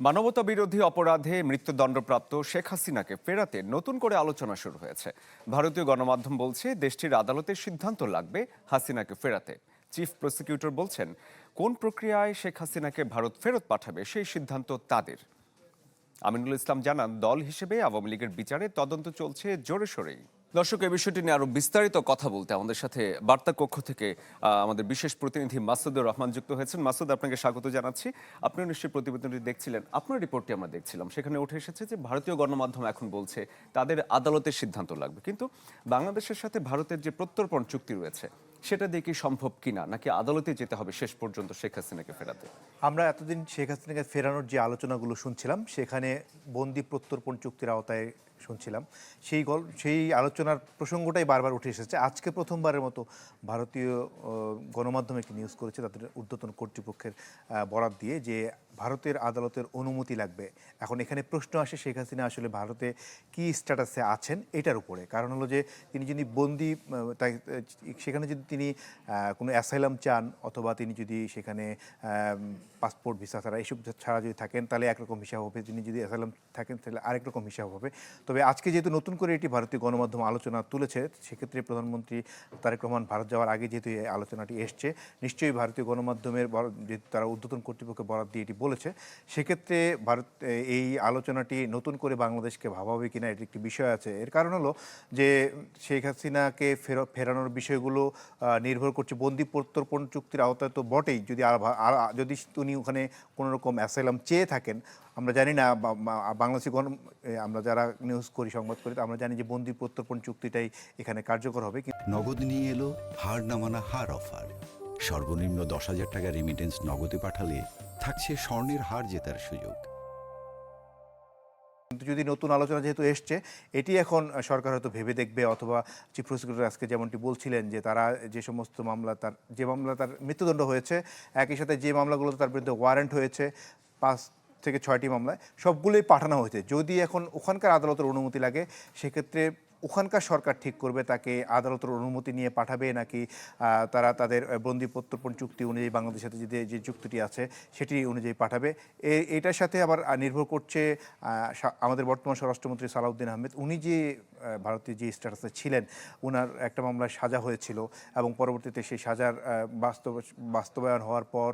মানবতা বিরোধী অপরাধে মৃত্যুদণ্ডপ্রাপ্ত শেখ হাসিনাকে ফেরাতে নতুন করে আলোচনা শুরু হয়েছে। ভারতীয় গণমাধ্যম বলছে দেশটির আদালতের সিদ্ধান্ত লাগবে হাসিনাকে ফেরাতে। চিফ প্রসিকিউটর বলছেন, কোন প্রক্রিয়ায় শেখ হাসিনাকে ভারত ফেরত পাঠাবে সেই সিদ্ধান্ত তাদের। আমিনুল ইসলাম জানান, দল হিসেবে আওয়ামী লীগের বিচারে তদন্ত চলছে জোরে সোরেই। দর্শক, এই বিষয়টি নিয়ে আরো বিস্তারিত কথা বলতে আমাদের সাথে বার্তা কক্ষ থেকে আমাদের বিশেষ প্রতিনিধি মাসুদুর রহমান যুক্ত হয়েছেন। মাসুদ, আপনাকে স্বাগত জানাচ্ছি। আপনিও নিশ্চয়ই প্রতিবেদনটি দেখছিলেন। আপনার রিপোর্টটি আমরা দেখছিলাম, সেখানে উঠে এসেছে যে ভারতীয় গণমাধ্যম এখন বলছে তাদের আদালতের সিদ্ধান্ত লাগবে, কিন্তু বাংলাদেশের সাথে ভারতের যে প্রত্যর্পণ চুক্তি রয়েছে সেটা দিয়ে কি সম্ভব কিনা, নাকি আদালতে যেতে হবে শেষ পর্যন্ত শেখ হাসিনাকে ফেরাতে? আমরা এতদিন শেখ হাসিনাকে ফেরানোর যে আলোচনাগুলো শুনছিলাম, সেখানে বন্দি প্রত্যর্পণ চুক্তির আওতায় শুনছিলাম। সেই আলোচনার প্রসঙ্গটাই বারবার উঠে এসেছে। আজকে প্রথমবারের মতো ভারতীয় গণমাধ্যম একটি নিউজ করেছে তাদের ঊর্ধ্বতন কর্তৃপক্ষের বরাত দিয়ে, যে ভারতের আদালতের অনুমতি লাগবে। এখন এখানে প্রশ্ন আসে, শেখ হাসিনা আসলে ভারতে কি স্ট্যাটাসে আছেন এটার উপরে। কারণ হলো যে তিনি যদি বন্দি, তাই সেখানে যদি তিনি কোনো অ্যাসাইলাম চান, অথবা তিনি যদি সেখানে পাসপোর্ট ভিসা ছাড়া এসব ছাড়া যদি থাকেন, তাহলে একরকম হিসাব হবে। তিনি যদি অ্যাসাইলাম থাকেন তাহলে আরেক রকম হিসাব হবে। তবে আজকে যেহেতু নতুন করে এটি ভারতীয় গণমাধ্যম আলোচনা তুলেছে, সেক্ষেত্রে প্রধানমন্ত্রী তারেক রহমান ভারত যাওয়ার আগে যেহেতু এই আলোচনাটি এসছে, নিশ্চয়ই ভারতীয় গণমাধ্যমের যেহেতু তারা ঊর্ধ্বতন কর্তৃপক্ষের বরাত দিয়ে এটি বলেছে, সেক্ষেত্রে ভারত এই আলোচনাটি নতুন করে বাংলাদেশকে ভাবাবে কিনা এটি একটি বিষয় আছে। এর কারণ হলো যে শেখ হাসিনাকে ফেরানোর বিষয়গুলো নির্ভর করছে বন্দি প্রত্যর্পণ চুক্তির আওতায় তো বটেই। যদি উনি ওখানে কোনো রকম অ্যাসাইলাম চেয়ে থাকেন, আমরা জানি না, বাংলাদেশি আমরা যারা নিউজ করি, সংবাদ করি, আমরা জানি যে বন্দি প্রত্যর্পণ চুক্তিটাই এখানে কার্যকর হবে। নগদ নিয়ে এলো হার না মানা হার অফার। সর্বনিম্ন 10,000 টাকা রেমিটেন্স নগদে পাঠালে থাকছে স্বর্ণের হার জেতার সুযোগ। কিন্তু যদি নতুন আলোচনা যেহেতু এসছে, এটি এখন সরকার হয়তো ভেবে দেখবে, অথবা চিফ প্রসিকিউটর আজকে যেমনটি বলছিলেন যে তারা যে সমস্ত মামলা, যে মামলা তার মৃত্যুদণ্ড হয়েছে, একই সাথে যে মামলাগুলোতে তার বিরুদ্ধে ওয়ারেন্ট হয়েছে 5 থেকে 6টি মামলায়, সবগুলোই পাঠানো হয়েছে। যদি এখন ওখানকার আদালতের অনুমতি লাগে, সেক্ষেত্রে ওখানকার সরকার ঠিক করবে তাকে আদালতের অনুমতি নিয়ে পাঠাবে, নাকি তারা তাদের বন্দি প্রত্যর্পণ চুক্তি অনুযায়ী বাংলাদেশের সাথে যে চুক্তিটি আছে সেটি অনুযায়ী পাঠাবে। এটার সাথে আবার নির্ভর করছে আমাদের বর্তমান স্বরাষ্ট্রমন্ত্রী সালাউদ্দিন আহমেদ। উনি যে ভারতীয় যে স্ট্যাটাসে ছিলেন, ওনার একটা মামলায় সাজা হয়েছিল, এবং পরবর্তীতে সেই সাজার বাস্তবায়ন হওয়ার পর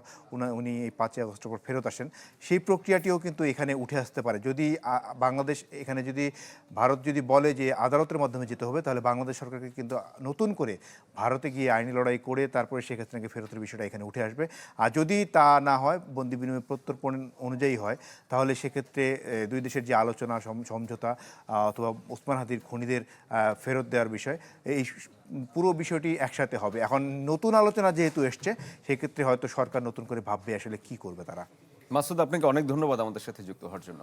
উনি এই 5ই আগস্টের পর ফেরত আসেন। সেই প্রক্রিয়াটিও কিন্তু এখানে উঠে আসতে পারে। যদি বাংলাদেশ এখানে ভারত যদি বলে যে আদালতের মাধ্যমে যেতে হবে, তাহলে বাংলাদেশ সরকারকে কিন্তু নতুন করে ভারতে গিয়ে আইনি লড়াই করে তারপরে শেখ হাসিনাকে ফেরতের বিষয়টা এখানে উঠে আসবে। আর যদি তা না হয়, বন্দি বিনিময় প্রত্যর্পণ অনুযায়ী হয়, তাহলে সেক্ষেত্রে দুই দেশের যে আলোচনা, সমঝোতা, অথবা ওসমান হাদির খনিদের ফেরত দেওয়ার বিষয়, এই পুরো বিষয়টি একসাথে হবে। এখন নতুন আলোচনা যেহেতু এসছে, সেক্ষেত্রে হয়তো সরকার নতুন করে ভাববে আসলে কি করবে তারা। মাসুদ, আপনাকে অনেক ধন্যবাদ আমাদের সাথে যুক্ত হওয়ার জন্য।